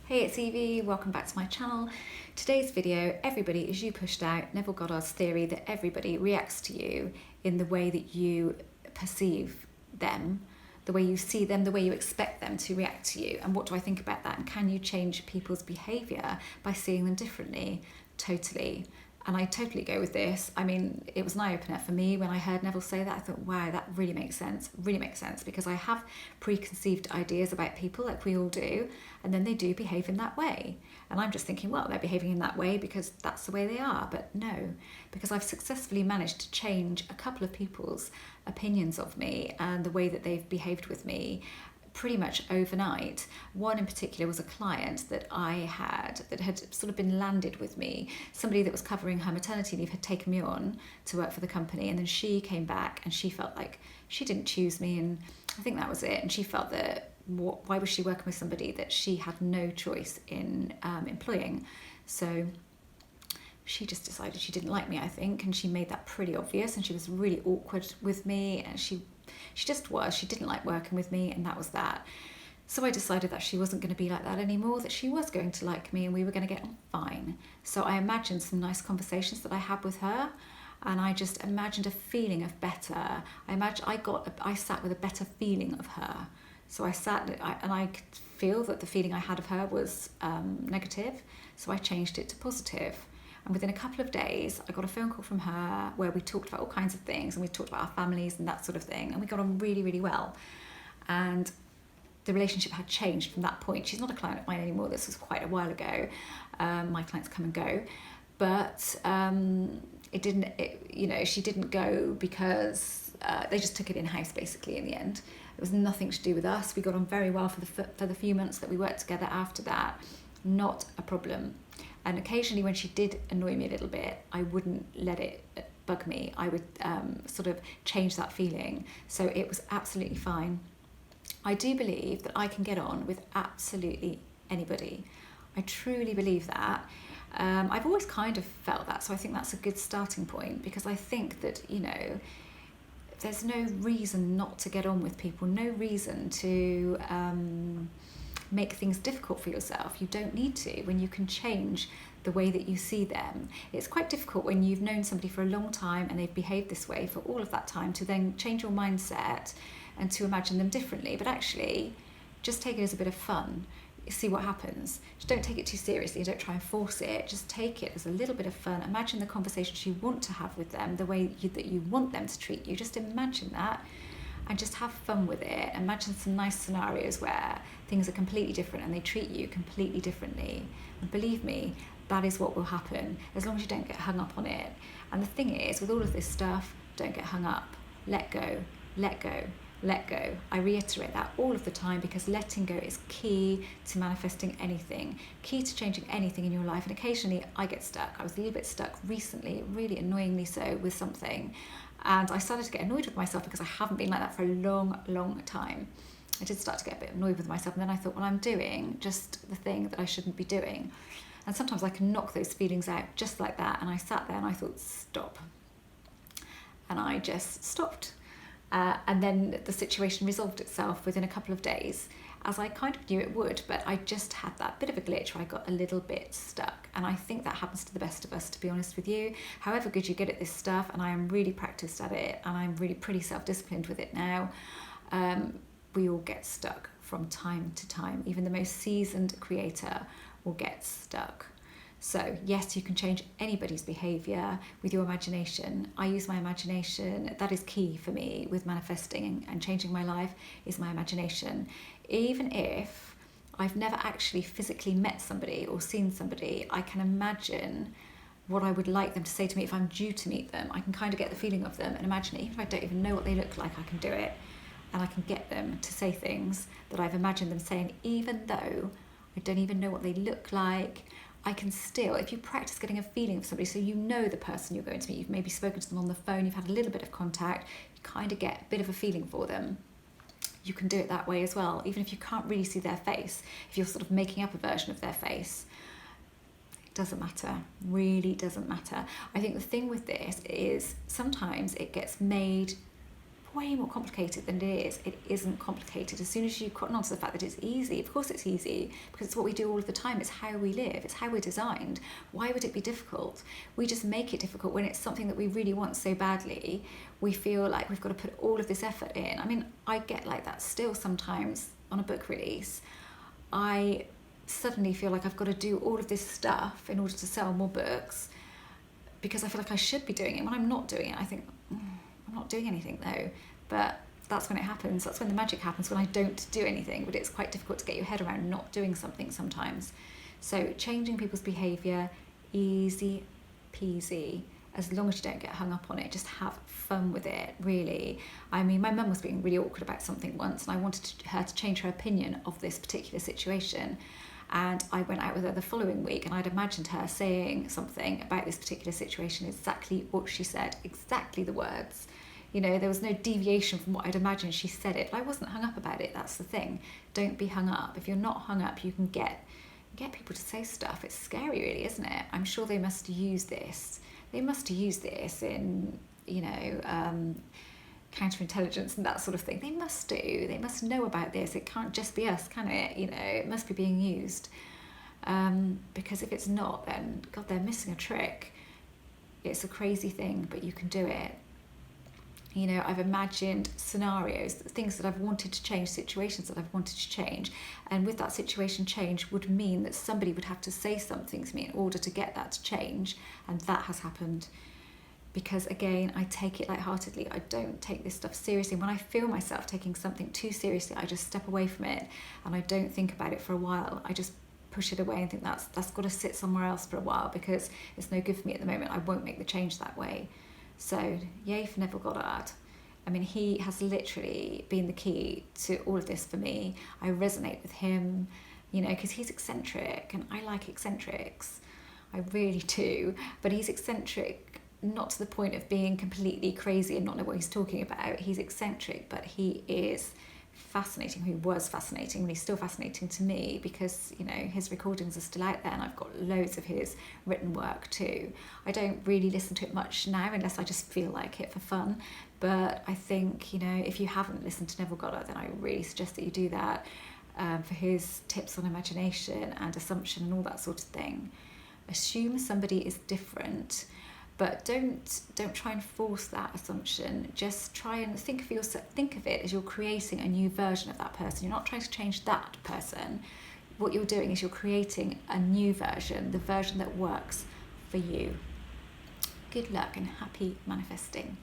Hey, it's Evie, welcome back to my channel. Today's video, everybody is you pushed out, Neville Goddard's theory that everybody reacts to you in the way that you perceive them, the way you see them, the way you expect them to react to you. And what do I think about that? And can you change people's behaviour by seeing them differently? Totally. And I totally go with this. I mean, it was an eye-opener for me when I heard Neville say that. I thought, wow, that really makes sense, because I have preconceived ideas about people, like we all do, and then they do behave in that way. And I'm just thinking, well, they're behaving in that way because that's the way they are. But no, because I've successfully managed to change a couple of people's opinions of me and the way that they've behaved with me pretty much overnight. One in particular was a client that I had that had sort of been landed with me. Somebody that was covering her maternity leave had taken me on to work for the company, and then she came back and she felt like she didn't choose me, and I think that was it. And she felt that why was she working with somebody that she had no choice in employing? So she just decided she didn't like me, I think, and she made that pretty obvious, and she was really awkward with me, and she just was. She didn't like working with me, and that was that. So I decided that she wasn't going to be like that anymore, that she was going to like me and we were going to get on fine. So I imagined some nice conversations that I had with her, and I just imagined a feeling of better. I sat with a better feeling of her. So I could feel that the feeling I had of her was negative, so I changed it to positive. And within a couple of days, I got a phone call from her where we talked about all kinds of things, and we talked about our families and that sort of thing, and we got on really, really well. And the relationship had changed from that point. She's not a client of mine anymore. This was quite a while ago. My clients come and go, but she didn't go because they just took it in-house basically in the end. It was nothing to do with us. We got on very well for the few months that we worked together after that. Not a problem. And occasionally when she did annoy me a little bit, I wouldn't let it bug me. I would sort of change that feeling. So it was absolutely fine. I do believe that I can get on with absolutely anybody. I truly believe that. I've always kind of felt that, so I think that's a good starting point, because I think that, there's no reason not to get on with people, no reason to make things difficult for yourself. You don't need to, when you can change the way that you see them. It's quite difficult when you've known somebody for a long time and they've behaved this way for all of that time to then change your mindset and to imagine them differently. But actually, just take it as a bit of fun. See what happens. Just don't take it too seriously. Don't try and force it. Just take it as a little bit of fun. Imagine the conversations you want to have with them, the way that you want them to treat you. Just imagine that. And just have fun with it. Imagine some nice scenarios where things are completely different and they treat you completely differently. And believe me, that is what will happen, as long as you don't get hung up on it. And the thing is, with all of this stuff, don't get hung up. Let go, let go, let go. I reiterate that all of the time, because letting go is key to manifesting anything, key to changing anything in your life. And occasionally I get stuck. I was a little bit stuck recently, really annoyingly so, with something. And I started to get annoyed with myself because I haven't been like that for a long, long time. I did start to get a bit annoyed with myself, and then I thought, well, I'm doing just the thing that I shouldn't be doing. And sometimes I can knock those feelings out just like that. And I sat there and I thought, stop. And I just stopped. And then the situation resolved itself within a couple of days, as I kind of knew it would, but I just had that bit of a glitch where I got a little bit stuck. And I think that happens to the best of us, to be honest with you. However good you get at this stuff, and I am really practiced at it, and I'm really pretty self-disciplined with it now, we all get stuck from time to time. Even the most seasoned creator will get stuck. So yes, you can change anybody's behaviour with your imagination. I use my imagination. That is key for me with manifesting and changing my life, is my imagination. Even if I've never actually physically met somebody or seen somebody, I can imagine what I would like them to say to me if I'm due to meet them. I can kind of get the feeling of them and imagine it. Even if I don't even know what they look like, I can do it. And I can get them to say things that I've imagined them saying, even though I don't even know what they look like. I can still, if you practice getting a feeling of somebody, so you know the person you're going to meet, you've maybe spoken to them on the phone, you've had a little bit of contact, you kind of get a bit of a feeling for them. You can do it that way as well, even if you can't really see their face. If you're sort of making up a version of their face, it doesn't matter, really doesn't matter. I think the thing with this is sometimes it gets made way more complicated than it is. It isn't complicated. As soon as you cotton on to the fact that it's easy, of course it's easy, because it's what we do all of the time. It's how we live. It's how we're designed. Why would it be difficult? We just make it difficult when it's something that we really want so badly. We feel like we've got to put all of this effort in. I mean, I get like that still sometimes on a book release. I suddenly feel like I've got to do all of this stuff in order to sell more books, because I feel like I should be doing it. When I'm not doing it, I think, I'm not doing anything though. But that's when it happens. That's when the magic happens, when I don't do anything. But it's quite difficult to get your head around not doing something sometimes. So changing people's behaviour, easy peasy. As long as you don't get hung up on it, just have fun with it, really. I mean, my mum was being really awkward about something once, and I wanted her to change her opinion of this particular situation. And I went out with her the following week, and I'd imagined her saying something about this particular situation, exactly what she said, exactly the words. You know, there was no deviation from what I'd imagined. She said it, but I wasn't hung up about it. That's the thing. Don't be hung up. If you're not hung up, you can get people to say stuff. It's scary, really, isn't it? I'm sure they must use this. They must use this in, you know, counterintelligence and that sort of thing. They must do. They must know about this. It can't just be us, can it? You know, it must be being used. Because if it's not, then, God, they're missing a trick. It's a crazy thing, but you can do it. You know, I've imagined scenarios, things that I've wanted to change, situations that I've wanted to change. And with that situation change would mean that somebody would have to say something to me in order to get that to change. And that has happened. Because again, I take it lightheartedly. I don't take this stuff seriously. When I feel myself taking something too seriously, I just step away from it and I don't think about it for a while. I just push it away and think that's got to sit somewhere else for a while, because it's no good for me at the moment. I won't make the change that way. So yay for Neville Goddard. I mean, he has literally been the key to all of this for me. I resonate with him, you know, because he's eccentric and I like eccentrics. I really do. But he's eccentric not to the point of being completely crazy and not know what he's talking about. He's eccentric, but he is fascinating. He was fascinating, and he's still fascinating to me because, you know, his recordings are still out there, and I've got loads of his written work too. I don't really listen to it much now unless I just feel like it for fun, but I think, you know, if you haven't listened to Neville Goddard, then I really suggest that you do that, for his tips on imagination and assumption and all that sort of thing. Assume somebody is different, but don't try and force that assumption. Just try and think of it as you're creating a new version of that person. You're not trying to change that person. What you're doing is you're creating a new version, the version that works for you. Good luck and happy manifesting.